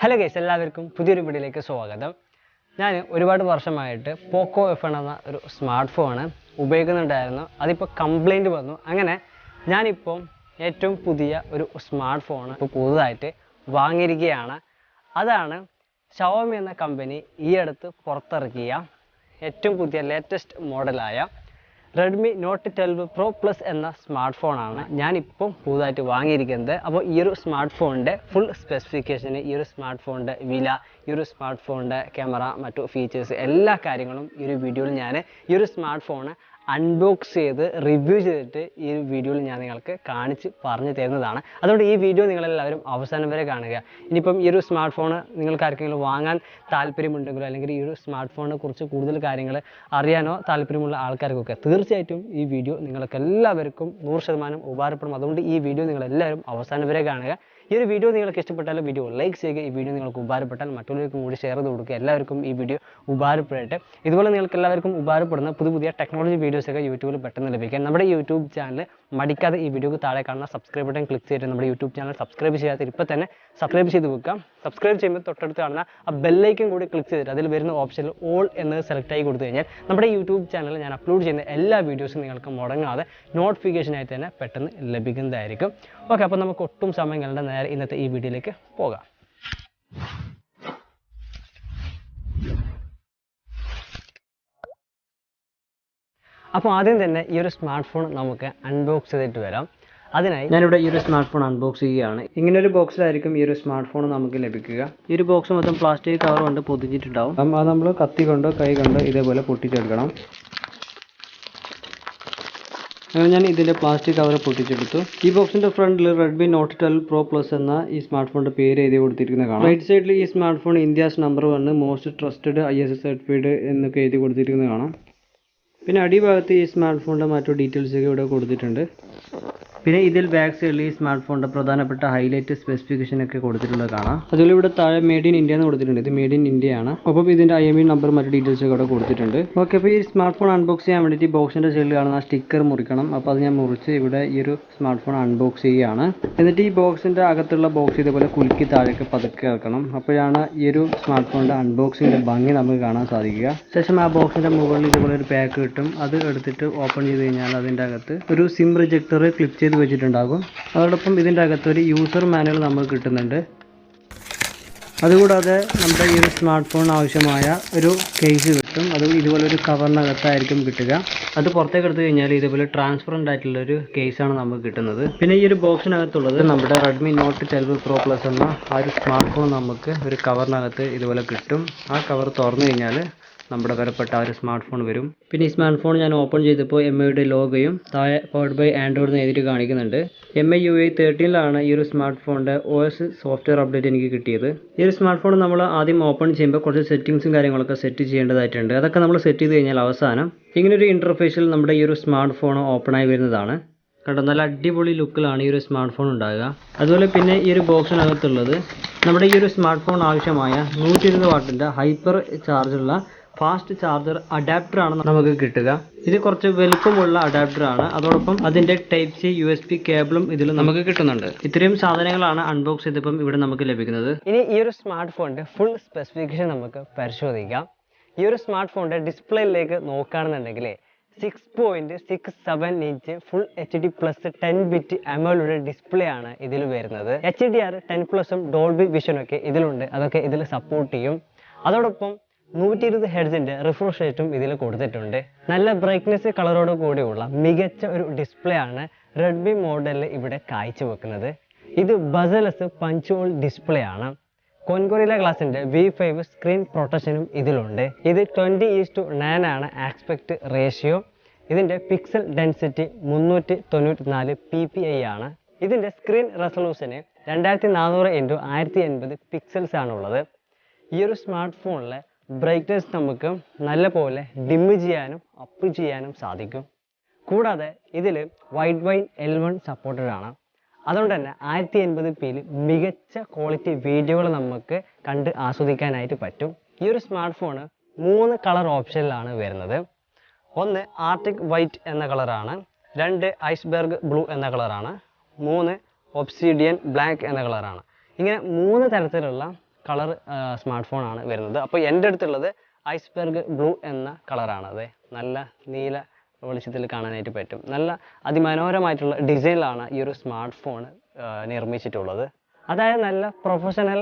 Hello guys, എല്ലാവർക്കും പുതിയൊരു വീഡിയോയിലേക്ക് സ്വാഗതം. ഞാൻ ഒരുപാട് വർഷമായിട്ട് പോക്കോ F1 എന്ന ഒരു സ്മാർട്ട് ഫോൺ ഉപയോഗിക്കുന്നുണ്ടായിരുന്നു. അതിപ്പോൾ കംപ്ലൈൻറ്റ് വന്നു. അങ്ങനെ ഞാനിപ്പം ഏറ്റവും പുതിയ ഒരു സ്മാർട്ട് ഫോൺ ഇപ്പോൾ പുതുതായിട്ട് വാങ്ങിയിരിക്കുകയാണ്. അതാണ് ഷവോമി എന്ന കമ്പനി ഈ അടുത്ത് പുറത്തിറക്കിയ ഏറ്റവും പുതിയ ലേറ്റസ്റ്റ് മോഡലായ റെഡ്മി നോട്ട് 12 പ്രോ പ്ലസ് എന്ന സ്മാർട്ട് ഫോണാണ് ഞാനിപ്പം പുതുതായിട്ട് വാങ്ങിയിരിക്കുന്നത്. അപ്പോൾ ഈ ഒരു സ്മാർട്ട് ഫോണിൻ്റെ ഫുൾ സ്പെസിഫിക്കേഷന്, ഈ ഒരു സ്മാർട്ട് ഫോണിൻ്റെ വില, ഈ ഒരു സ്മാർട്ട് ഫോണിൻ്റെ ക്യാമറ, മറ്റു ഫീച്ചേഴ്സ്, എല്ലാ കാര്യങ്ങളും ഈ ഒരു വീഡിയോയിൽ ഞാൻ ഈ ഒരു സ്മാർട്ട് ഫോൺ അൺബോക്സ് ചെയ്ത് റിവ്യൂ ചെയ്തിട്ട് ഈ ഒരു വീഡിയോയിൽ ഞാൻ നിങ്ങൾക്ക് കാണിച്ച് പറഞ്ഞു തരുന്നതാണ്. അതുകൊണ്ട് ഈ വീഡിയോ നിങ്ങളെല്ലാവരും അവസാനം വരെ കാണുക. ഇനിയിപ്പം ഈ ഒരു സ്മാർട്ട് ഫോൺ നിങ്ങൾക്ക് ആർക്കെങ്കിലും വാങ്ങാൻ താല്പര്യമുണ്ടെങ്കിലോ അല്ലെങ്കിൽ ഈ ഒരു സ്മാർട്ട് ഫോണിനെ കുറിച്ച് കൂടുതൽ കാര്യങ്ങൾ അറിയാനോ താല്പര്യമുള്ള ആൾക്കാർക്കൊക്കെ തീർച്ചയായിട്ടും ഈ വീഡിയോ നിങ്ങൾക്ക് എല്ലാവർക്കും 100% ഉപകാരപ്പെടും. അതുകൊണ്ട് ഈ വീഡിയോ നിങ്ങളെല്ലാവരും അവസാനം വരെ കാണുക. ഈ ഒരു വീഡിയോ നിങ്ങൾക്ക് ഇഷ്ടപ്പെട്ടാലും വീഡിയോ ലൈക്ക് ചെയ്യുക. ഈ വീഡിയോ നിങ്ങൾക്ക് ഉപകാരപ്പെട്ടാൽ മറ്റുള്ളവർക്കും കൂടി ഷെയർ ചെയ്ത് കൊടുക്കുക. എല്ലാവർക്കും ഈ വീഡിയോ ഉപകാരപ്പെടട്ടെ. ഇതുപോലെ നിങ്ങൾക്ക് എല്ലാവർക്കും ഉപകാരപ്പെടുന്ന പുതിയ ടെക്നോളജി വീഡിയോസൊക്കെ യൂട്യൂബിൽ പെട്ടെന്ന് ലഭിക്കാൻ നമ്മുടെ യൂട്യൂബ് ചാനൽ മടിക്കാതെ ഈ വീഡിയോക്ക് താഴെ കാണുന്ന സബ്സ്ക്രൈബ് ബട്ടൺ ക്ലിക്ക് ചെയ്തിട്ട് നമ്മുടെ യൂട്യൂബ് ചാനൽ സബ്സ്ക്രൈബ് ചെയ്യാത്ത ഇപ്പോൾ തന്നെ സബ്സ്ക്രൈബ് ചെയ്ത് വെക്കാം. സബ്സ്ക്രൈബ് ചെയ്യുമ്പോൾ തൊട്ടടുത്ത് കാണുന്ന ആ ബെല്ലൈക്കൻ കൂടി ക്ലിക്ക് ചെയ്തിട്ട് അതിൽ വരുന്ന ഓപ്ഷനിൽ ഓൾ എന്നത് സെലക്ട് ആയി കൊടുത്തു കഴിഞ്ഞാൽ നമ്മുടെ യൂട്യൂബ് ചാനലിൽ ഞാൻ അപ്ലോഡ് ചെയ്യുന്ന എല്ലാ വീഡിയോസും നിങ്ങൾക്ക് മുടങ്ങാതെ നോട്ടിഫിക്കേഷനായിട്ട് തന്നെ പെട്ടെന്ന് ലഭിക്കുന്നതായിരിക്കും. ഓക്കെ, അപ്പോൾ നമുക്ക് ഒട്ടും സമയം കളയേണ്ട നേരെ ഇന്നത്തെ ഈ വീഡിയോയിലേക്ക് പോകാം. അപ്പോൾ ആദ്യം തന്നെ ഈ ഒരു സ്മാർട്ട് ഫോൺ നമുക്ക് അൺബോക്സ് ചെയ്തിട്ട് വരാം. അതിനായി ഞാനിവിടെ ഈ ഒരു സ്മാർട്ട് ഫോൺ അൺബോക്സ് ചെയ്യുകയാണ്. ഇങ്ങനെ ഒരു ബോക്സിലായിരിക്കും ഈ ഒരു സ്മാർട്ട് ഫോൺ നമുക്ക് ലഭിക്കുക. ഈ ഒരു ബോക്സ് മൊത്തം പ്ലാസ്റ്റിക് കവർ കൊണ്ട് പൊതിഞ്ഞിട്ടുണ്ടാവും. അത് നമ്മൾ കത്തി കൊണ്ടോ കൈ കൊണ്ടോ ഇതേപോലെ പൊട്ടിച്ചെടുക്കണം. അങ്ങനെ ഞാൻ ഇതിൻ്റെ പ്ലാസ്റ്റിക് കവർ പൊട്ടിച്ചെടുത്തു. ഈ ബോക്സിൻ്റെ ഫ്രണ്ടിൽ റെഡ്മി നോട്ട് 12 പ്രോ പ്ലസ് എന്ന ഈ സ്മാർട്ട് ഫോണിൻ്റെ പേര് എഴുതി കൊടുത്തിരിക്കുന്നത് കാണാം. റൈറ്റ് സൈഡിൽ ഈ smart phone India's number 1 most trusted ISO certified എന്നൊക്കെ എഴുതി കൊടുത്തിരിക്കുന്നത് കാണാം. പിന്നെ അടിഭാഗത്ത് ഈ സ്മാർട്ട് ഫോണിൻ്റെ മറ്റു ഡീറ്റെയിൽസൊക്കെ ഇവിടെ കൊടുത്തിട്ടുണ്ട്. പിന്നെ ഇതിൽ ബാക്ക് സൈഡിൽ ഈ സ്മാർട്ട് ഫോണിൻ്റെ പ്രധാനപ്പെട്ട ഹൈലൈറ്റ് സ്പെസിഫിക്കേഷനൊക്കെ കൊടുത്തിട്ടുള്ളത് കാണാം. അതുപോലെ ഇവിടെ താഴെ മെയ്ഡ് ഇൻ ഇന്ത്യ എന്ന് കൊടുത്തിട്ടുണ്ട്. ഇത് മെയ്ഡ് ഇൻ ഇന്ത്യ ആണ്. ഒപ്പം ഇതിൻ്റെ IMEI നമ്പർ മറ്റു ഡീറ്റെയിൽസ് ഒക്കെ ഇവിടെ കൊടുത്തിട്ടുണ്ട്. ഓക്കെ, അപ്പോൾ ഈ സ്മാർട്ട് ഫോൺ അൺബോക്സ് ചെയ്യാൻ വേണ്ടിയിട്ട് ബോക്സിൻ്റെ സൈഡിൽ കാണുന്ന സ്റ്റിക്കർ മുറിക്കണം. അപ്പോൾ അത് ഞാൻ മുറിച്ച് ഇവിടെ ഈ ഒരു സ്മാർട്ട് ഫോൺ അൺബോക്സ് ചെയ്യുകയാണ്. എന്നിട്ട് ഈ ബോക്സിൻ്റെ അകത്തുള്ള ബോക്സ് ഇതേപോലെ കുലുക്കി താഴേക്ക് പതുക്കെ ഇറക്കണം. അപ്പോഴാണ് ഈ ഒരു സ്മാർട്ട് ഫോണിൻ്റെ അൺബോക്സിങ്ങിൻ്റെ ഭംഗി നമുക്ക് കാണാൻ സാധിക്കുക. ശേഷം ആ ബോക്സിൻ്റെ മുകളിൽ ഇതുപോലെ ഒരു പാക്ക് കിട്ടും. അത് എടുത്തിട്ട് ഓപ്പൺ ചെയ്ത് കഴിഞ്ഞാൽ അതിൻ്റെ അകത്ത് ഒരു സിം റിജക്ടർ ക്ലിപ്പ് ചെയ്ത് വെച്ചിട്ടുണ്ടാകും. അതോടൊപ്പം ഇതിൻ്റെ അകത്ത് ഒരു യൂസർ മാനുവൽ നമുക്ക് കിട്ടുന്നുണ്ട്. അതുകൂടാതെ നമ്മുടെ ഈ ഒരു സ്മാർട്ട് ഫോൺ ആവശ്യമായ ഒരു കേസ് കിട്ടും. അത് ഇതുപോലെ ഒരു കവറിനകത്തായിരിക്കും കിട്ടുക. അത് പുറത്തേക്ക് എടുത്തു കഴിഞ്ഞാൽ ഇതുപോലെ ട്രാൻസ്പെറൻ്റ് ആയിട്ടുള്ളൊരു കേസാണ് നമുക്ക് കിട്ടുന്നത്. പിന്നെ ഈ ഒരു ബോക്സിനകത്തുള്ളത് നമ്മുടെ റെഡ്മി നോട്ട് 12 പ്രോ പ്ലസ് എന്ന ആ ഒരു സ്മാർട്ട് ഫോൺ നമുക്ക് ഒരു കവറിനകത്ത് ഇതുപോലെ കിട്ടും. ആ കവർ തുറന്നു കഴിഞ്ഞാൽ നമ്മുടെ വിലപ്പെട്ട ആ ഒരു സ്മാർട്ട് ഫോൺ വരും. പിന്നെ ഈ സ്മാർട്ട് ഫോൺ ഞാൻ ഓപ്പൺ ചെയ്തപ്പോൾ MIയുടെ ലോഗോയും താഴെ പവർഡ് ബൈ ആൻഡ്രോയിഡ് എന്ന് എഴുതിയിട്ട് കാണിക്കുന്നുണ്ട്. MI UI 13 ഈ ഒരു സ്മാർട്ട് ഫോണിൻ്റെ OS സോഫ്റ്റ്വെയർ അപ്ഡേറ്റ് എനിക്ക് കിട്ടിയത്. ഈ ഒരു സ്മാർട്ട് ഫോൺ നമ്മൾ ആദ്യം ഓപ്പൺ ചെയ്യുമ്പോൾ കുറച്ച് സെറ്റിംഗ്സും കാര്യങ്ങളൊക്കെ സെറ്റ് ചെയ്യേണ്ടതായിട്ടുണ്ട്. അതൊക്കെ നമ്മൾ സെറ്റ് ചെയ്ത് കഴിഞ്ഞാൽ അവസാനം ഇങ്ങനൊരു ഇൻ്റർഫേസിൽ നമ്മുടെ ഈ ഒരു സ്മാർട്ട് ഫോൺ ഓപ്പൺ ആയി വരുന്നതാണ്. കണ്ടോ, നല്ല അടിപൊളി ലുക്കിലാണ് ഈ ഒരു സ്മാർട്ട് ഫോൺ ഉണ്ടാകുക. അതുപോലെ പിന്നെ ഈ ഒരു ബോക്സിനകത്തുള്ളത് നമ്മുടെ ഈ ഒരു സ്മാർട്ട് ഫോൺ ആവശ്യമായ 120 വാട്ടിൻ്റെ ഹൈപ്പർ ചാർജുള്ള ഫാസ്റ്റ് ചാർജർ അഡാപ്റ്ററാണ് നമുക്ക് കിട്ടുക. ഇത് കുറച്ച് വലുപ്പമുള്ള അഡാപ്റ്ററാണ്. അതോടൊപ്പം അതിൻ്റെ ടൈപ്പ് C USB കേബിളും ഇതിൽ നമുക്ക് കിട്ടുന്നുണ്ട്. ഇത്രയും സാധനങ്ങളാണ് അൺബോക്സ് ചെയ്തപ്പം ഇവിടെ നമുക്ക് ലഭിക്കുന്നത്. ഇനി ഈ ഒരു സ്മാർട്ട് ഫോണിൻ്റെ ഫുൾ സ്പെസിഫിക്കേഷൻ നമുക്ക് പരിശോധിക്കാം. ഈ ഒരു സ്മാർട്ട് ഫോണിൻ്റെ ഡിസ്പ്ലേയിലേക്ക് നോക്കുകയാണെന്നുണ്ടെങ്കിൽ 6.67 inch full HD plus 10 bit AMOLED display ആണ് ഇതിൽ വരുന്നത്. HDR 10+ഉം ഡോൾബി വിഷനൊക്കെ ഇതിലുണ്ട്. അതൊക്കെ ഇതിൽ സപ്പോർട്ട് ചെയ്യും. അതോടൊപ്പം 120 ഹെർട്സിൻ്റെ റിഫ്രഷ് റേറ്റും ഇതിൽ കൊടുത്തിട്ടുണ്ട്. നല്ല ബ്രൈറ്റ്നെസ് കളറോട് കൂടിയുള്ള മികച്ച ഒരു ഡിസ്പ്ലേ ആണ് റെഡ്മി മോഡലിൽ ഇവിടെ കാഴ്ചവെക്കുന്നത്. ഇത് ബസലെസ് പഞ്ച് ഹോൾ ഡിസ്പ്ലേ ആണ്. കോൺഗോറില്ല ഗ്ലാസിൻ്റെ V5 സ്ക്രീൻ പ്രൊട്ടക്ഷനും ഇതിലുണ്ട്. ഇത് 20:9 ആണ് ആസ്പെക്ട് റേഷ്യോ. ഇതിൻ്റെ പിക്സൽ ഡെൻസിറ്റി 394 ppi ആണ്. ഇതിൻ്റെ സ്ക്രീൻ റെസൊല്യൂഷന് 2400x1080 പിക്സൽസ് ആണുള്ളത്. ഈ ഒരു സ്മാർട്ട് ഫോണിലെ ബ്രൈറ്റ്നസ് നമുക്ക് നല്ലപോലെ ഡിമ്മ് ചെയ്യാനും അപ്പ് ചെയ്യാനും സാധിക്കും. കൂടാതെ ഇതിൽ വൈഡ് വൈൻ L1 സപ്പോർട്ടഡ് ആണ്. അതുകൊണ്ട് തന്നെ 1080p മികച്ച ക്വാളിറ്റി വീഡിയോകൾ നമുക്ക് കണ്ട് ആസ്വദിക്കാനായിട്ട് പറ്റും. ഈ ഒരു സ്മാർട്ട് ഫോണ് 3 കളർ ഓപ്ഷനിലാണ് വരുന്നത്. ഒന്ന് ആർട്ടിക് വൈറ്റ് എന്ന കളറാണ്, 2 ഐസ്ബർഗ് ബ്ലൂ എന്ന കളറാണ്, 3 ഒബ്സിഡിയൻ ബ്ലാക്ക് എന്ന കളറാണ്. ഇങ്ങനെ 3 തരത്തിലുള്ള കളർ സ്മാർട്ട് ഫോൺ ആണ് വരുന്നത്. അപ്പോൾ എൻ്റെ അടുത്തുള്ളത് ഐസ്ബർഗ് ബ്ലൂ എന്ന കളറാണ്. അതെ, നല്ല നീല വെളിച്ചത്തിൽ കാണാനായിട്ട് പറ്റും. നല്ല അതിമനോഹരമായിട്ടുള്ള ഡിസൈനിലാണ് ഈ ഒരു സ്മാർട്ട് ഫോൺ നിർമ്മിച്ചിട്ടുള്ളത്. അതായത് നല്ല പ്രൊഫഷണൽ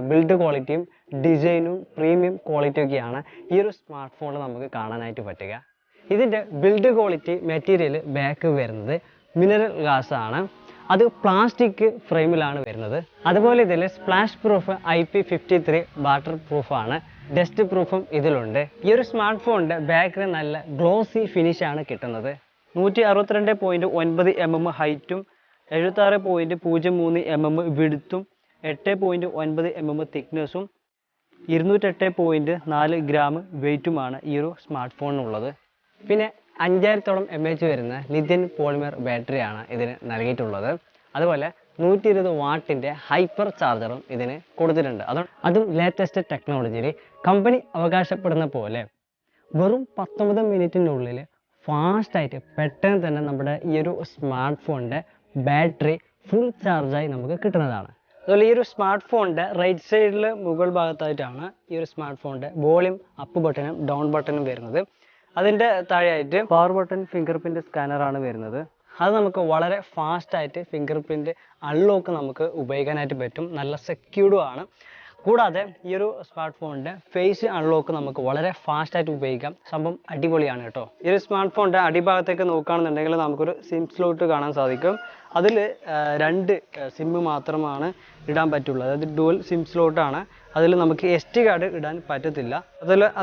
ബിൽഡ് ക്വാളിറ്റിയും ഡിസൈനും പ്രീമിയം ക്വാളിറ്റിയൊക്കെയാണ് ഈ ഒരു സ്മാർട്ട് ഫോണിൽ നമുക്ക് കാണാനായിട്ട് പറ്റുക. ഇതിൻ്റെ ബിൽഡ് ക്വാളിറ്റി മെറ്റീരിയൽ ബാക്ക് വരുന്നത് മിനറൽ ഗ്ലാസ് ആണ്. അത് പ്ലാസ്റ്റിക് ഫ്രെയിമിലാണ് വരുന്നത്. അതുപോലെ ഇതിൽ സ്പ്ലാഷ് പ്രൂഫ് IP53 വാട്ടർ പ്രൂഫാണ്. ഡസ്റ്റ് പ്രൂഫും ഇതിലുണ്ട്. ഈ ഒരു സ്മാർട്ട് ഫോണിൻ്റെ ബാക്കിൽ നല്ല ഗ്ലോസി ഫിനിഷാണ് കിട്ടുന്നത്. 162.9 mm ഹൈറ്റും 76.03 mm വിഡ്ത്തും 8.9 mm തിക്നെസ്സും 208.4 ഗ്രാം വെയ്റ്റുമാണ് ഈ ഒരു സ്മാർട്ട് ഫോണിനുള്ളത്. പിന്നെ 5000 mAh വരുന്ന ലിഥിയം പോളിമർ ബാറ്ററിയാണ് ഇതിന് നൽകിയിട്ടുള്ളത്. അതുപോലെ 120 വാട്ടിൻ്റെ ഹൈപ്പർ ചാർജറും ഇതിന് കൊടുത്തിട്ടുണ്ട്. അതും ലേറ്റസ്റ്റ് ടെക്നോളജിയിൽ കമ്പനി അവകാശപ്പെടുന്ന പോലെ വെറും 19 മിനിറ്റിനുള്ളിൽ ഫാസ്റ്റായിട്ട് പെട്ടെന്ന് തന്നെ നമ്മുടെ ഈ ഒരു സ്മാർട്ട് ഫോണിൻ്റെ ബാറ്ററി ഫുൾ ചാർജായി നമുക്ക് കിട്ടുന്നതാണ്. അതുപോലെ ഈ ഒരു സ്മാർട്ട് ഫോണിൻ്റെ റൈറ്റ് സൈഡിൽ മുകൾ ഭാഗത്തായിട്ടാണ് ഈ ഒരു സ്മാർട്ട് ഫോണിൻ്റെ വോളിയം അപ്പ് ബട്ടണും ഡൗൺ ബട്ടണും വരുന്നത്. അതിൻ്റെ താഴെയായിട്ട് പവർ ബട്ടൺ ഫിംഗർ പ്രിൻ്റ് സ്കാനറാണ് വരുന്നത്. അത് നമുക്ക് വളരെ ഫാസ്റ്റായിട്ട് ഫിംഗർ പ്രിൻ്റ് അൺലോക്ക് നമുക്ക് ഉപയോഗിക്കാനായിട്ട് പറ്റും. നല്ല സെക്യൂർഡും ആണ്. കൂടാതെ ഈ ഒരു സ്മാർട്ട് ഫോണിൻ്റെ ഫേസ് അൺലോക്ക് നമുക്ക് വളരെ ഫാസ്റ്റായിട്ട് ഉപയോഗിക്കാം. സംഭവം അടിപൊളിയാണ് കേട്ടോ. ഈ ഒരു സ്മാർട്ട് ഫോണിൻ്റെ അടിഭാഗത്തേക്ക് നോക്കുകയാണെന്നുണ്ടെങ്കിൽ നമുക്കൊരു സിം സ്ലോട്ട് കാണാൻ സാധിക്കും. അതിൽ 2 സിമ്മ് മാത്രമാണ് ഇടാൻ പറ്റുള്ളൂ. അതായത് ഡുവൽ സിം സ്ലോട്ടാണ്. അതിൽ നമുക്ക് SD കാർഡ് ഇടാൻ പറ്റത്തില്ല.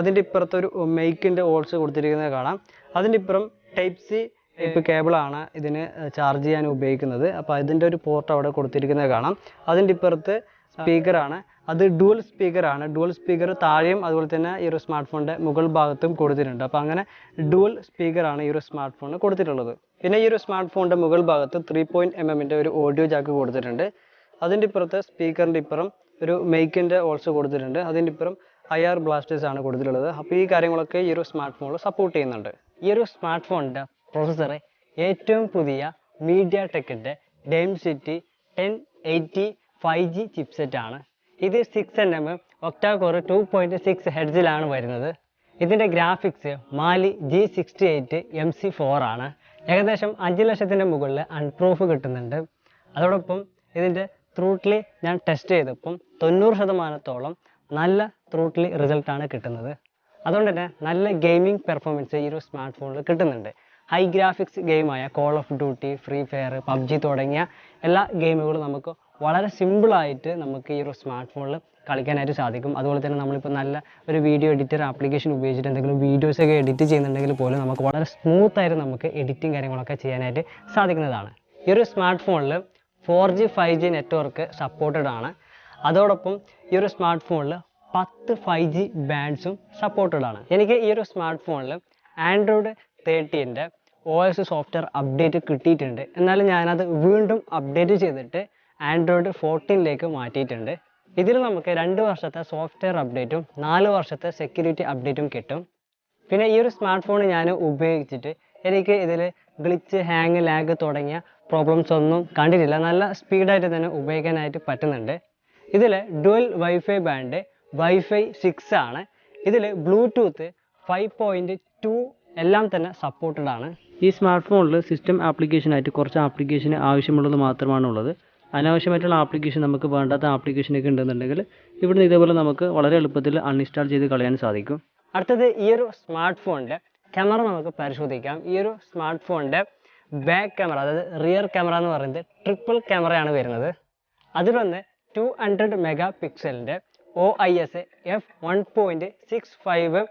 അതിൻ്റെ ഇപ്പുറത്തൊരു മൈക്കിൻ്റെ ഹോൾസ് കൊടുത്തിരിക്കുന്നത് കാണാം. അതിൻ്റെ ഇപ്പുറം ടൈപ്പ് C കേബിളാണ് ഇതിന് ചാർജ് ചെയ്യാൻ ഉപയോഗിക്കുന്നത്. അപ്പോൾ അതിൻ്റെ ഒരു പോർട്ട് അവിടെ കൊടുത്തിരിക്കുന്നത് കാണാം. അതിൻ്റെ ഇപ്പുറത്ത് സ്പീക്കറാണ്. അത് ഡുവൽ സ്പീക്കറാണ്. ഡുവൽ സ്പീക്കർ താഴെയും അതുപോലെ തന്നെ ഈ ഒരു സ്മാർട്ട് ഫോണിൻ്റെ മുകൾ ഭാഗത്തും കൊടുത്തിട്ടുണ്ട്. അപ്പോൾ അങ്ങനെ ഡുവൽ സ്പീക്കറാണ് ഈ ഒരു സ്മാർട്ട് ഫോണിന് കൊടുത്തിട്ടുള്ളത്. പിന്നെ ഈ ഒരു സ്മാർട്ട് ഫോണിൻ്റെ മുകൾ ഭാഗത്ത് 3.mm ഒരു ഓഡിയോ ജാക്ക് കൊടുത്തിട്ടുണ്ട്. അതിൻ്റെ ഇപ്പുറത്ത് സ്പീക്കറിൻ്റെ ഇപ്പുറം ഒരു മൈക്കിൻ്റെ ഹോൾസ് കൊടുത്തിട്ടുണ്ട്. അതിൻ്റെ ഇപ്പുറം IR ബ്ലാസ്റ്റേഴ്സ് ആണ് കൊടുത്തിട്ടുള്ളത്. അപ്പോൾ ഈ കാര്യങ്ങളൊക്കെ ഈ ഒരു സ്മാർട്ട് ഫോണിൽ സപ്പോർട്ട് ചെയ്യുന്നുണ്ട്. ഈ ഒരു സ്മാർട്ട് ഫോണിൻ്റെ പ്രോസസ്സർ ഏറ്റവും പുതിയ MediaTekൻ്റെ Dimensity 1080 5G ചിപ്സെറ്റ് ആണ്. ഇത് 6nm ഒക്ടാ കോർ 2.6 ഹെർട്സിലാണ് വരുന്നത്. ഇതിൻ്റെ ഗ്രാഫിക്സ് Mali G68 MC4 ആണ്. ഏകദേശം 5 ലക്ഷത്തിൻ്റെ മുകളിൽ അൺപ്രൂഫ് കിട്ടുന്നുണ്ട്. അതോടൊപ്പം ഇതിൻ്റെ ത്രൂട്ടിൽ ഞാൻ ടെസ്റ്റ് ചെയ്തപ്പം 90% നല്ല ത്രൂട്ടിൽ റിസൾട്ടാണ് കിട്ടുന്നത്. അതുകൊണ്ട് തന്നെ നല്ല ഗെയിമിംഗ് പെർഫോമൻസ് ഈ ഒരു സ്മാർട്ട് ഫോണിൽ കിട്ടുന്നുണ്ട്. ഹൈ ഗ്രാഫിക്സ് ഗെയിമായ call of duty, free fire, PUBG തുടങ്ങിയ എല്ലാ ഗെയിമുകളും നമുക്ക് വളരെ സിമ്പിളായിട്ട് നമുക്ക് ഈ ഒരു സ്മാർട്ട് ഫോണിൽ കളിക്കാനായിട്ട് സാധിക്കും. അതുപോലെ തന്നെ നമ്മളിപ്പോൾ നല്ല ഒരു വീഡിയോ എഡിറ്റർ ആപ്ലിക്കേഷൻ ഉപയോഗിച്ചിട്ട് എന്തെങ്കിലും വീഡിയോസൊക്കെ എഡിറ്റ് ചെയ്യുന്നുണ്ടെങ്കിൽ പോലും നമുക്ക് വളരെ സ്മൂത്തായിട്ട് നമുക്ക് എഡിറ്റിംഗ് കാര്യങ്ങളൊക്കെ ചെയ്യാനായിട്ട് സാധിക്കുന്നതാണ്. ഈ ഒരു സ്മാർട്ട് ഫോണിൽ 4G 5G നെറ്റ്വർക്ക് സപ്പോർട്ടഡ് ആണ്. അതോടൊപ്പം ഈ ഒരു സ്മാർട്ട് ഫോണിൽ 10 5G ബാൻഡ്സും സപ്പോർട്ടഡ് ആണ്. എനിക്ക് ഈ ഒരു സ്മാർട്ട് ഫോണിൽ Android 13ൻ്റെ OS സോഫ്റ്റ്വെയർ അപ്ഡേറ്റ് കിട്ടിയിട്ടുണ്ട്. എന്നാലും ഞാനത് വീണ്ടും അപ്ഡേറ്റ് ചെയ്തിട്ട് Android 14ലേക്ക് മാറ്റിയിട്ടുണ്ട്. ഇതിൽ നമുക്ക് 2 വർഷത്തെ സോഫ്റ്റ്വെയർ അപ്ഡേറ്റും 4 വർഷത്തെ സെക്യൂരിറ്റി അപ്ഡേറ്റും കിട്ടും. പിന്നെ ഈ ഒരു സ്മാർട്ട് ഫോൺ ഞാൻ ഉപയോഗിച്ചിട്ട് എനിക്ക് ഇതിൽ ഗ്ലിച്ച്, ഹാങ്, ലാഗ് തുടങ്ങിയ പ്രോബ്ലംസ് ഒന്നും കണ്ടിട്ടില്ല. നല്ല സ്പീഡായിട്ട് തന്നെ ഉപയോഗിക്കാനായിട്ട് പറ്റുന്നുണ്ട്. ഇതിൽ ഡുവൽ വൈഫൈ ബാൻഡ് Wi-Fi 6 ആണ്. ഇതിൽ ബ്ലൂടൂത്ത് 5.2 എല്ലാം തന്നെ സപ്പോർട്ടഡ് ആണ്. ഈ സ്മാർട്ട് ഫോണിൽ സിസ്റ്റം ആപ്ലിക്കേഷനായിട്ട് കുറച്ച് ആപ്ലിക്കേഷൻ ആവശ്യമുള്ളത് മാത്രമാണ് ഉള്ളത്. അനാവശ്യമായിട്ടുള്ള ആപ്ലിക്കേഷൻ, നമുക്ക് വേണ്ടാത്ത ആപ്ലിക്കേഷനൊക്കെ ഉണ്ടെന്നുണ്ടെങ്കിൽ ഇവിടുന്ന് ഇതേപോലെ നമുക്ക് വളരെ എളുപ്പത്തിൽ അൺഇൻസ്റ്റാൾ ചെയ്ത് കളയാൻ സാധിക്കും. അടുത്തത് ഈ ഒരു സ്മാർട്ട് ഫോണിൻ്റെ ക്യാമറ നമുക്ക് പരിശോധിക്കാം. ഈ ഒരു സ്മാർട്ട് ഫോണിൻ്റെ ബാക്ക് ക്യാമറ, അതായത് റിയർ ക്യാമറ എന്ന് പറയുന്നത് ട്രിപ്പിൾ ക്യാമറയാണ് വരുന്നത്. അതിലൊന്ന് 200 മെഗാ പിക്സലിൻ്റെ OIS f1.65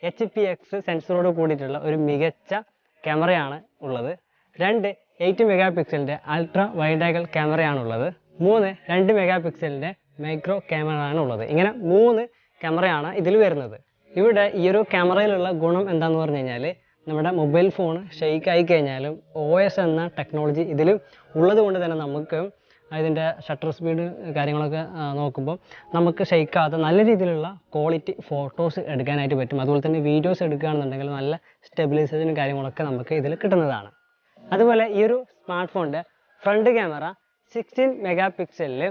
HPX സെൻസറോട് കൂടിയിട്ടുള്ള ഒരു മികച്ച ക്യാമറയാണ് ഉള്ളത്. 8 മെഗാ പിക്സലിൻ്റെ അൾട്രാ വൈഡ് ആംഗിൾ ക്യാമറയാണുള്ളത്. 2 മെഗാ പിക്സലിൻ്റെ മൈക്രോ ക്യാമറയാണ് ഉള്ളത്. ഇങ്ങനെ 3 ക്യാമറയാണ് ഇതിൽ വരുന്നത്. ഇവിടെ ഈ ഒരു ക്യാമറയിലുള്ള ഗുണം എന്താണെന്ന് പറഞ്ഞു കഴിഞ്ഞാൽ നമ്മുടെ മൊബൈൽ ഫോൺ ഷെയ്ക്ക് ആയി കഴിഞ്ഞാലും OS എന്ന ടെക്നോളജി ഇതിൽ ഉള്ളത് കൊണ്ട് തന്നെ നമുക്ക് ഇതിൻ്റെ ഷട്ടർ സ്പീഡ് കാര്യങ്ങളൊക്കെ നോക്കുമ്പോൾ നമുക്ക് ഷെയ്ക്കാതെ നല്ല രീതിയിലുള്ള ക്വാളിറ്റി ഫോട്ടോസ് എടുക്കാനായിട്ട് പറ്റും. അതുപോലെ തന്നെ വീഡിയോസ് എടുക്കുകയാണെന്നുണ്ടെങ്കിൽ നല്ല സ്റ്റെബിലൈസേഷനും കാര്യങ്ങളൊക്കെ നമുക്ക് ഇതിൽ കിട്ടുന്നതാണ്. അതുപോലെ ഈ ഒരു സ്മാർട്ട് ഫോണിൻ്റെ ഫ്രണ്ട് ക്യാമറ 16 മെഗാ പിക്സലിൽ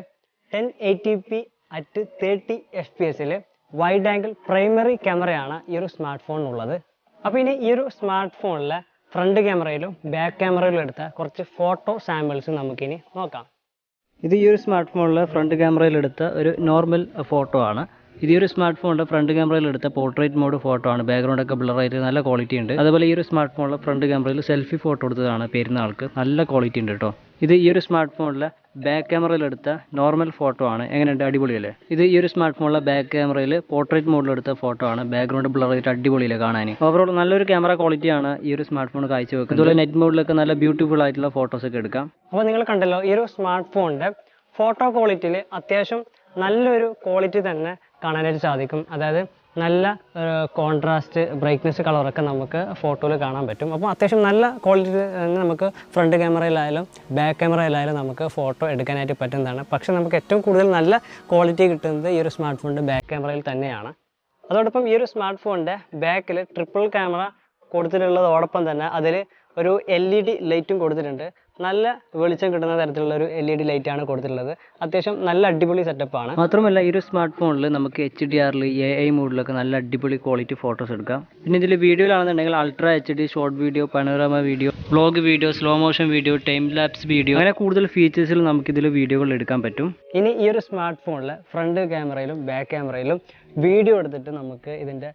1080p at 30 FPS wide angle primary ക്യാമറയാണ് ഈ ഒരു സ്മാർട്ട് ഫോണിനുള്ളത്. അപ്പോൾ ഇനി ഈ ഒരു സ്മാർട്ട് ഫോണിലെ ഫ്രണ്ട് ക്യാമറയിലും ബാക്ക് ക്യാമറയിലും എടുത്ത കുറച്ച് ഫോട്ടോ സാമ്പിൾസ് നമുക്കിനി നോക്കാം. ഇത് ഈ ഒരു സ്മാർട്ട് ഫോണിലെ ഫ്രണ്ട് ക്യാമറയിൽ എടുത്ത ഒരു നോർമൽ ഫോട്ടോ ആണ്. ഇത് ഈ ഒരു സ്മാർട്ട് ഫോണിൻ്റെ ഫ്രണ്ട് ക്യാമറയിൽ എടുത്ത പോർട്രേറ്റ് മോഡ് ഫോട്ടോ ആണ്. ബാക്ക്ഗ്രൗണ്ട് ഒക്കെ ബ്ലറായിട്ട് നല്ല ക്വാളിറ്റി ഉണ്ട്. അതുപോലെ ഈ ഒരു സ്മാർട്ട് ഫോണിലെ ഫ്രണ്ട് ക്യാമറയിൽ സെൽഫി ഫോട്ടോ എടുത്തതാണ് പെരുന്നാൾക്ക്. നല്ല ക്വാളിറ്റി ഉണ്ട് കേട്ടോ. ഇത് ഈ ഒരു സ്മാർട്ട് ഫോണിലെ ബാക്ക് ക്യാമറയിൽ എടുത്ത നോർമൽ ഫോട്ടോ ആണ്. എങ്ങനെയുണ്ട്? അടിപൊളിയല്ലേ? ഇത് ഈ ഒരു സ്മാർട്ട് ഫോണിലെ ബാക്ക് ക്യാമറയിൽ പോർട്രേറ്റ് മോഡിൽ എടുത്ത ഫോട്ടോ ആണ്. ബാക്ക്ഗ്രൗണ്ട് ബ്ലറായിട്ട് അടിപൊളിയല്ലേ കാണാൻ. ഓവറോൾ നല്ലൊരു ക്യാമറ ക്വാളിറ്റിയാണ് ഈ ഒരു സ്മാർട്ട് ഫോൺ കാഴ്ചവെക്കുന്നത്. അതുപോലെ നെറ്റ് മോഡിലൊക്കെ നല്ല ബ്യൂട്ടിഫുൾ ആയിട്ടുള്ള ഫോട്ടോസ് ഒക്കെ എടുക്കാം. അപ്പോൾ നിങ്ങൾ കണ്ടല്ലോ, ഈ ഒരു സ്മാർട്ട് ഫോണിൻ്റെ ഫോട്ടോ ക്വാളിറ്റിയിൽ അത്യാവശ്യം നല്ലൊരു ക്വാളിറ്റി തന്നെ കാണാനായിട്ട് സാധിക്കും. അതായത് നല്ല കോൺട്രാസ്റ്റ്, ബ്രൈറ്റ്നസ്, കളറൊക്കെ നമുക്ക് ഫോട്ടോയിൽ കാണാൻ പറ്റും. അപ്പോൾ അത്യാവശ്യം നല്ല ക്വാളിറ്റി തന്നെ നമുക്ക് ഫ്രണ്ട് ക്യാമറയിലായാലും ബാക്ക് ക്യാമറയിലായാലും നമുക്ക് ഫോട്ടോ എടുക്കാനായിട്ട് പറ്റുന്നതാണ്. പക്ഷേ നമുക്ക് ഏറ്റവും കൂടുതൽ നല്ല ക്വാളിറ്റി കിട്ടുന്നത് ഈ ഒരു സ്മാർട്ട് ഫോണിൻ്റെ ബാക്ക് ക്യാമറയിൽ തന്നെയാണ്. അതോടൊപ്പം ഈ ഒരു സ്മാർട്ട് ഫോണിൻ്റെ ബാക്കിൽ ട്രിപ്പിൾ ക്യാമറ കൊടുത്തിട്ടുള്ളതോടൊപ്പം തന്നെ അതിൽ ഒരു LED ലൈറ്റും കൊടുത്തിട്ടുണ്ട്. നല്ല വെളിച്ചം കിട്ടുന്ന തരത്തിലുള്ള ഒരു LED ലൈറ്റാണ് കൊടുത്തിട്ടുള്ളത്. അത്യാവശ്യം നല്ല അടിപൊളി സെറ്റപ്പാണ്. മാത്രമല്ല ഈ ഒരു സ്മാർട്ട് ഫോണിൽ നമുക്ക് HDR, AI മോഡിലൊക്കെ നല്ല അടിപൊളി ക്വാളിറ്റി ഫോട്ടോസ് എടുക്കാം. പിന്നെ ഇതിൽ വീഡിയോയിലാണെന്നുണ്ടെങ്കിൽ ultra HD, short video, panorama video, vlog video, slow motion video, time lapse video, അങ്ങനെ കൂടുതൽ ഫീച്ചേഴ്സിൽ നമുക്കിതിൽ വീഡിയോകൾ എടുക്കാൻ പറ്റും. ഇനി ഈ ഒരു സ്മാർട്ട് ഫോണിൽ ഫ്രണ്ട് ക്യാമറയിലും ബാക്ക് ക്യാമറയിലും വീഡിയോ എടുത്തിട്ട് നമുക്ക് ഇതിൻ്റെ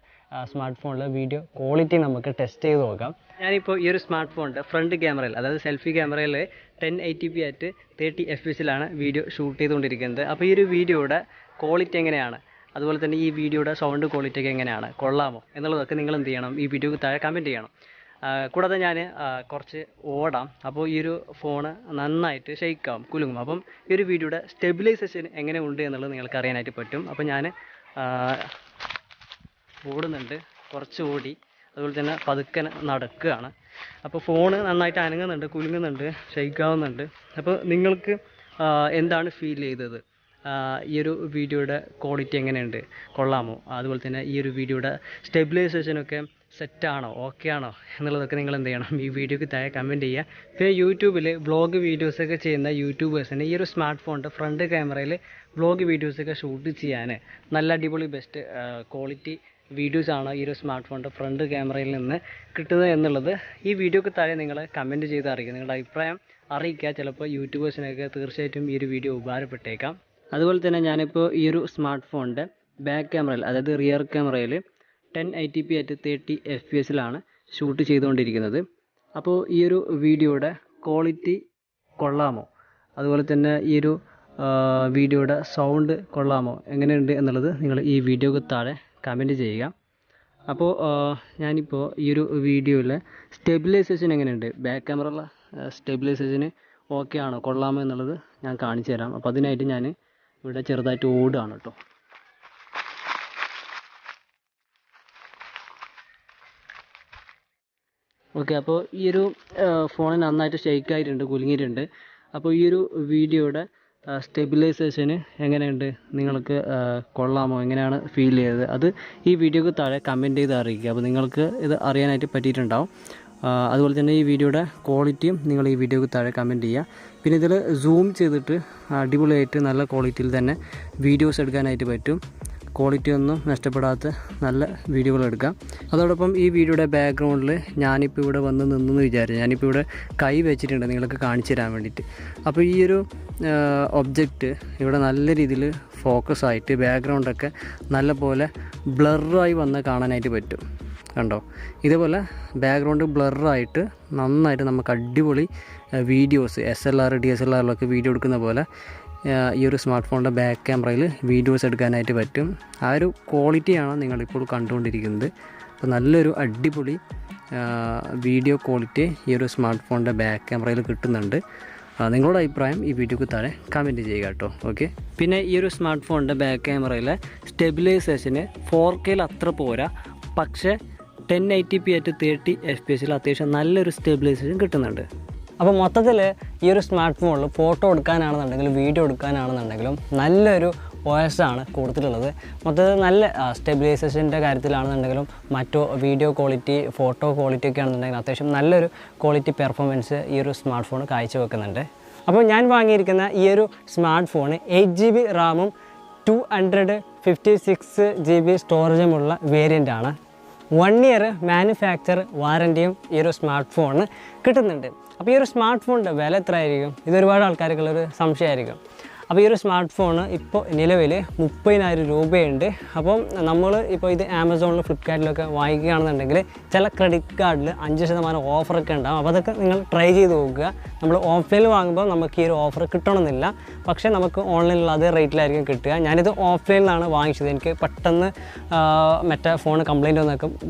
സ്മാർട്ട് ഫോണിലെ വീഡിയോ ക്വാളിറ്റി നമുക്ക് ടെസ്റ്റ് ചെയ്ത് നോക്കാം. ഞാനിപ്പോൾ ഈ ഒരു സ്മാർട്ട് ഫോണിൻ്റെ ഫ്രണ്ട് ക്യാമറയിൽ, അതായത് സെൽഫി ക്യാമറയിൽ 1080p at 30 FPS video shoot ചെയ്തുകൊണ്ടിരിക്കുന്നത്. അപ്പോൾ ഈ ഒരു വീഡിയോയുടെ ക്വാളിറ്റി എങ്ങനെയാണ്, അതുപോലെ തന്നെ ഈ വീഡിയോയുടെ സൗണ്ട് ക്വാളിറ്റി ഒക്കെ എങ്ങനെയാണ്, കൊള്ളാമോ എന്നുള്ളതൊക്കെ നിങ്ങൾ എന്ത് ചെയ്യണം, ഈ വീഡിയോക്ക് താഴെ കമൻറ്റ് ചെയ്യണം. കൂടാതെ ഞാൻ കുറച്ച് ഓടാം. അപ്പോൾ ഈ ഒരു ഫോണ് നന്നായിട്ട് ഷെയ്ക്കാവും, കുലുങ്ങും. അപ്പം ഈ ഒരു വീഡിയോയുടെ സ്റ്റെബിലൈസേഷൻ എങ്ങനെ ഉണ്ട് എന്നുള്ളത് നിങ്ങൾക്ക് അറിയാനായിട്ട് പറ്റും. അപ്പോൾ ഞാൻ ഓടുന്നുണ്ട്, കുറച്ച് ഓടി, അതുപോലെ തന്നെ പതുക്കെ നടക്കുകയാണ്. അപ്പോൾ ഫോണ് നന്നായിട്ട് അനങ്ങുന്നുണ്ട്, കുലുങ്ങുന്നുണ്ട്, ഷെയ്ക്കാവുന്നുണ്ട്. അപ്പോൾ നിങ്ങൾക്ക് എന്താണ് ഫീൽ ചെയ്തത്? ഈ ഒരു വീഡിയോയുടെ ക്വാളിറ്റി എങ്ങനെയുണ്ട്, കൊള്ളാമോ? അതുപോലെ തന്നെ ഈ ഒരു വീഡിയോയുടെ സ്റ്റെബിലൈസേഷനൊക്കെ സെറ്റാണോ, ഓക്കെ ആണോ എന്നുള്ളതൊക്കെ നിങ്ങൾ എന്ത് ചെയ്യണം, ഈ വീഡിയോക്ക് താഴെ കമൻറ്റ് ചെയ്യുക. പിന്നെ യൂട്യൂബിൽ വ്ളോഗ് വീഡിയോസൊക്കെ ചെയ്യുന്ന യൂട്യൂബേഴ്സിന് ഈ ഒരു സ്മാർട്ട് ഫോണിൻ്റെ ഫ്രണ്ട് ക്യാമറയിൽ വ്ളോഗ് വീഡിയോസൊക്കെ ഷൂട്ട് ചെയ്യാൻ നല്ല അടിപൊളി ബെസ്റ്റ് ക്വാളിറ്റി വീഡിയോസാണ് ഈ ഒരു സ്മാർട്ട് ഫോണിൻ്റെ ഫ്രണ്ട് ക്യാമറയിൽ നിന്ന് കിട്ടുന്നത് എന്നുള്ളത് ഈ വീഡിയോക്ക് താഴെ നിങ്ങൾ കമൻറ്റ് ചെയ്ത് അറിയിക്കുക. നിങ്ങളുടെ അഭിപ്രായം അറിയിക്കുക. ചിലപ്പോൾ യൂട്യൂബേഴ്സിനൊക്കെ തീർച്ചയായിട്ടും ഈ ഒരു വീഡിയോ ഉപകാരപ്പെട്ടേക്കാം. അതുപോലെ തന്നെ ഞാനിപ്പോൾ ഈ ഒരു സ്മാർട്ട് ഫോണിൻ്റെ ബാക്ക് ക്യാമറയിൽ, അതായത് റിയർ ക്യാമറയിൽ 1080p അറ്റ് 30 FPS ഷൂട്ട് ചെയ്തുകൊണ്ടിരിക്കുന്നത്. അപ്പോൾ ഈ ഒരു വീഡിയോയുടെ ക്വാളിറ്റി കൊള്ളാമോ, അതുപോലെ തന്നെ ഈ ഒരു വീഡിയോയുടെ സൗണ്ട് കൊള്ളാമോ, എങ്ങനെയുണ്ട് എന്നുള്ളത് നിങ്ങൾ ഈ വീഡിയോക്ക് താഴെ കമൻറ്റ് ചെയ്യുക. അപ്പോൾ ഞാനിപ്പോൾ ഈ ഒരു വീഡിയോയിലെ സ്റ്റെബിലൈസേഷൻ എങ്ങനെയുണ്ട്, ബാക്ക് ക്യാമറയുള്ള സ്റ്റെബിലൈസേഷന് ഓക്കെ ആണോ, കൊള്ളാമോ എന്നുള്ളത് ഞാൻ കാണിച്ചു തരാം. അപ്പോൾ അതിനായിട്ട് ഞാൻ ഇവിടെ ചെറുതായിട്ട് ഓടുകയാണ് കേട്ടോ. ഓക്കെ, അപ്പോൾ ഈ ഒരു ഫോണിന് നന്നായിട്ട് ഷെയ്ക്കായിട്ടുണ്ട്, കുലുങ്ങിയിട്ടുണ്ട്. അപ്പോൾ ഈ ഒരു വീഡിയോയുടെ സ്റ്റെബിലൈസേഷന് എങ്ങനെയുണ്ട്, നിങ്ങൾക്ക് കൊള്ളാമോ, എങ്ങനെയാണ് ഫീൽ ചെയ്തത്, അത് ഈ വീഡിയോക്ക് താഴെ കമൻറ്റ് ചെയ്ത് അറിയിക്കുക. അപ്പോൾ നിങ്ങൾക്ക് ഇത് അറിയാനായിട്ട് പറ്റിയിട്ടുണ്ടാവും. അതുപോലെ തന്നെ ഈ വീഡിയോയുടെ ക്വാളിറ്റിയും നിങ്ങൾ ഈ വീഡിയോക്ക് താഴെ കമൻറ്റ് ചെയ്യുക. പിന്നെ ഇതിൽ സൂം ചെയ്തിട്ട് അടിപൊളിയായിട്ട് നല്ല ക്വാളിറ്റിയിൽ തന്നെ വീഡിയോസ് എടുക്കാനായിട്ട് പറ്റും. ക്വാളിറ്റി ഒന്നും നഷ്ടപ്പെടാത്ത നല്ല വീഡിയോകൾ എടുക്കാം. അതോടൊപ്പം ഈ വീഡിയോയുടെ ബാക്ക്ഗ്രൗണ്ടിൽ ഞാനിപ്പോൾ ഇവിടെ വന്ന് നിന്നെന്ന് വിചാരിച്ചു, ഞാനിപ്പോൾ ഇവിടെ കൈ വെച്ചിട്ടുണ്ട് നിങ്ങൾക്ക് കാണിച്ചു തരാൻ വേണ്ടിയിട്ട്. അപ്പോൾ ഈ ഒരു ഒബ്ജക്റ്റ് ഇവിടെ നല്ല രീതിയിൽ ഫോക്കസ് ആയിട്ട് ബാക്ക്ഗ്രൗണ്ടൊക്കെ നല്ല പോലെ ബ്ലറായി വന്ന് കാണാനായിട്ട് പറ്റും. കണ്ടോ, ഇതേപോലെ ബാക്ക്ഗ്രൗണ്ട് ബ്ലറായിട്ട് നന്നായിട്ട് നമുക്ക് അടിപൊളി വീഡിയോസ് SLR DSLRലൊക്കെ വീഡിയോ എടുക്കുന്ന പോലെ ഈ ഒരു സ്മാർട്ട് ഫോണിൻ്റെ ബാക്ക് ക്യാമറയിൽ വീഡിയോസ് എടുക്കാനായിട്ട് പറ്റും. ആ ഒരു ക്വാളിറ്റിയാണ് നിങ്ങളിപ്പോൾ കണ്ടുകൊണ്ടിരിക്കുന്നത്. അപ്പോൾ നല്ലൊരു അടിപൊളി വീഡിയോ ക്വാളിറ്റി ഈ ഒരു സ്മാർട്ട് ഫോണിൻ്റെ ബാക്ക് ക്യാമറയിൽ കിട്ടുന്നുണ്ട്. നിങ്ങളുടെ അഭിപ്രായം ഈ വീഡിയോക്ക് താഴെ കമൻറ്റ് ചെയ്യുക കേട്ടോ. ഓക്കെ, പിന്നെ ഈ ഒരു സ്മാർട്ട് ഫോണിൻ്റെ ബാക്ക് ക്യാമറയിലെ സ്റ്റെബിലൈസേഷന് 4K അത്ര പോരാ, പക്ഷേ 1080p അറ്റ് 30 FPS അത്യാവശ്യം നല്ലൊരു സ്റ്റെബിലൈസേഷൻ കിട്ടുന്നുണ്ട്. അപ്പോൾ മൊത്തത്തിൽ ഈ ഒരു സ്മാർട്ട് ഫോണിൽ ഫോട്ടോ എടുക്കാനാണെന്നുണ്ടെങ്കിലും വീഡിയോ എടുക്കാനാണെന്നുണ്ടെങ്കിലും നല്ലൊരു OS ആണ് കൊടുത്തിട്ടുള്ളത്. മൊത്തത്തിൽ നല്ല സ്റ്റെബിലൈസേഷൻ്റെ കാര്യത്തിലാണെന്നുണ്ടെങ്കിലും മറ്റു വീഡിയോ ക്വാളിറ്റി, ഫോട്ടോ ക്വാളിറ്റി ഒക്കെ ആണെന്നുണ്ടെങ്കിലും അത്യാവശ്യം നല്ലൊരു ക്വാളിറ്റി പെർഫോമൻസ് ഈ ഒരു സ്മാർട്ട് ഫോൺ കാഴ്ചവെക്കുന്നുണ്ട്. അപ്പോൾ ഞാൻ വാങ്ങിയിരിക്കുന്ന ഈ ഒരു സ്മാർട്ട് ഫോൺ 8GB റാമും 256 GB സ്റ്റോറേജുമുള്ള വേരിയൻ്റ് ആണ്. 1 ഇയർ മാനുഫാക്ചർ വാറൻറ്റിയും ഈ ഒരു സ്മാർട്ട് ഫോണിന് കിട്ടുന്നുണ്ട്. അപ്പോൾ ഈ ഒരു സ്മാർട്ട് ഫോണിൻ്റെ വില എത്ര ആയിരിക്കും? ഇതൊരുപാട് ആൾക്കാർക്കുള്ളൊരു സംശയമായിരിക്കും. അപ്പോൾ ഈ ഒരു സ്മാർട്ട് ഫോൺ ഇപ്പോൾ നിലവിൽ 30,000 രൂപയുണ്ട്. അപ്പം നമ്മൾ ഇപ്പോൾ ഇത് ആമസോണിലും ഫ്ലിപ്കാർട്ടിലൊക്കെ വാങ്ങിക്കുകയാണെന്നുണ്ടെങ്കിൽ ചില ക്രെഡിറ്റ് കാർഡിൽ 5% ഓഫറൊക്കെ ഉണ്ടാകും. അപ്പോൾ അതൊക്കെ നിങ്ങൾ ട്രൈ ചെയ്ത് നോക്കുക. നമ്മൾ ഓഫ്ലൈനിൽ വാങ്ങുമ്പോൾ നമുക്ക് ഈ ഒരു ഓഫർ കിട്ടണമെന്നില്ല, പക്ഷേ നമുക്ക് ഓൺലൈനിലുള്ള അതേ റേറ്റിലായിരിക്കും കിട്ടുക. ഞാനിത് ഓഫ്ലൈനിലാണ് വാങ്ങിച്ചത്. എനിക്ക് പെട്ടെന്ന് മറ്റേ ഫോൺ കംപ്ലയിൻ്റ്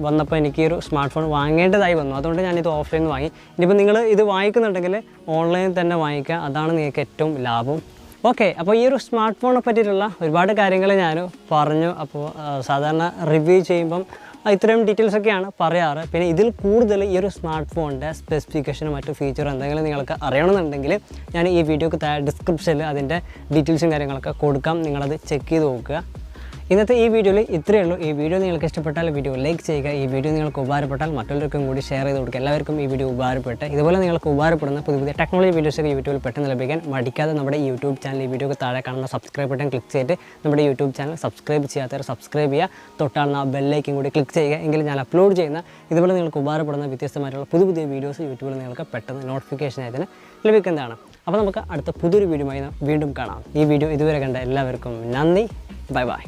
വന്നപ്പോൾ എനിക്ക് ഈ ഒരു സ്മാർട്ട് ഫോൺ വാങ്ങേണ്ടതായി വന്നു. അതുകൊണ്ട് ഞാനിത് ഓഫ്ലൈനിൽ വാങ്ങി. ഇനിയിപ്പോൾ നിങ്ങൾ ഇത് വാങ്ങിക്കുന്നുണ്ടെങ്കിൽ ഓൺലൈനിൽ തന്നെ വാങ്ങിക്കുക, അതാണ് നിങ്ങൾക്ക് ഏറ്റവും ലാഭം. ഓക്കെ, അപ്പോൾ ഈ ഒരു സ്മാർട്ട് ഫോണിനെ പറ്റിയിട്ടുള്ള ഒരുപാട് കാര്യങ്ങൾ ഞാൻ പറഞ്ഞു. അപ്പോൾ സാധാരണ റിവ്യൂ ചെയ്യുമ്പം ഇത്രയും ഡീറ്റെയിൽസൊക്കെയാണ് പറയാറ്. പിന്നെ ഇതിൽ കൂടുതൽ ഈ ഒരു സ്മാർട്ട് ഫോണിൻ്റെ സ്പെസിഫിക്കേഷനും മറ്റു ഫീച്ചറും എന്തെങ്കിലും നിങ്ങൾക്ക് അറിയണമെന്നുണ്ടെങ്കിൽ ഞാൻ ഈ വീഡിയോക്ക് ഡിസ്ക്രിപ്ഷനിൽ അതിൻ്റെ ഡീറ്റെയിൽസും കാര്യങ്ങളൊക്കെ കൊടുക്കാം. നിങ്ങളത് ചെക്ക് ചെയ്ത് നോക്കുക. ഇന്നത്തെ ഈ വീഡിയോയിൽ ഇത്രയേ ഉള്ളൂ. ഈ വീഡിയോ നിങ്ങൾക്ക് ഇഷ്ടപ്പെട്ടാൽ വീഡിയോ ലൈക്ക് ചെയ്യുക. ഈ വീഡിയോ നിങ്ങൾക്ക് ഉപകാരപ്പെട്ടാൽ മറ്റുള്ളവർക്കും കൂടി ഷെയർ ചെയ്ത് കൊടുക്കുക. എല്ലാവർക്കും ഈ വീഡിയോ ഉപകാരപ്പെട്ട് ഇതുപോലെ നിങ്ങൾക്ക് ഉപകാരപ്പെടുന്ന പുതിയ ടെക്നോളജി വീഡിയോസൊക്കെ യൂട്യൂബിൽ പെട്ടെന്ന് ലഭിക്കാൻ മടിക്കാതെ നമ്മുടെ യൂട്യൂബ് ചാനൽ ഈ വീഡിയോക്ക് താഴെ കാണുന്ന സബ്സ്ക്രൈബ് ബട്ടൺ ക്ലിക്ക് ചെയ്തിട്ട് നമ്മുടെ യൂട്യൂബ് ചാനൽ സബ്സ്ക്രൈബ് ചെയ്യാത്തവർ സബ്സ്ക്രൈബ് ചെയ്യുക. തൊട്ടാണ് ആ ബെല്ലൈക്കും കൂടി ക്ലിക്ക് ചെയ്യുക. എങ്കിൽ ഞാൻ അപ്ലോഡ് ചെയ്യുന്ന ഇതുപോലെ നിങ്ങൾക്ക് ഉപകാരപ്പെടുന്ന വ്യത്യസ്തമായിട്ടുള്ള പുതിയ വീഡിയോസ് യൂട്യൂബിൽ നിങ്ങൾക്ക് പെട്ടെന്ന് നോട്ടിഫിക്കേഷനായി തന്നെ ലഭിക്കുന്നതാണ്. അപ്പോൾ നമുക്ക് അടുത്ത പുതിയൊരു വീഡിയോയുമായി വീണ്ടും കാണാം. ഈ വീഡിയോ ഇതുവരെ കണ്ട എല്ലാവർക്കും നന്ദി. Bye bye.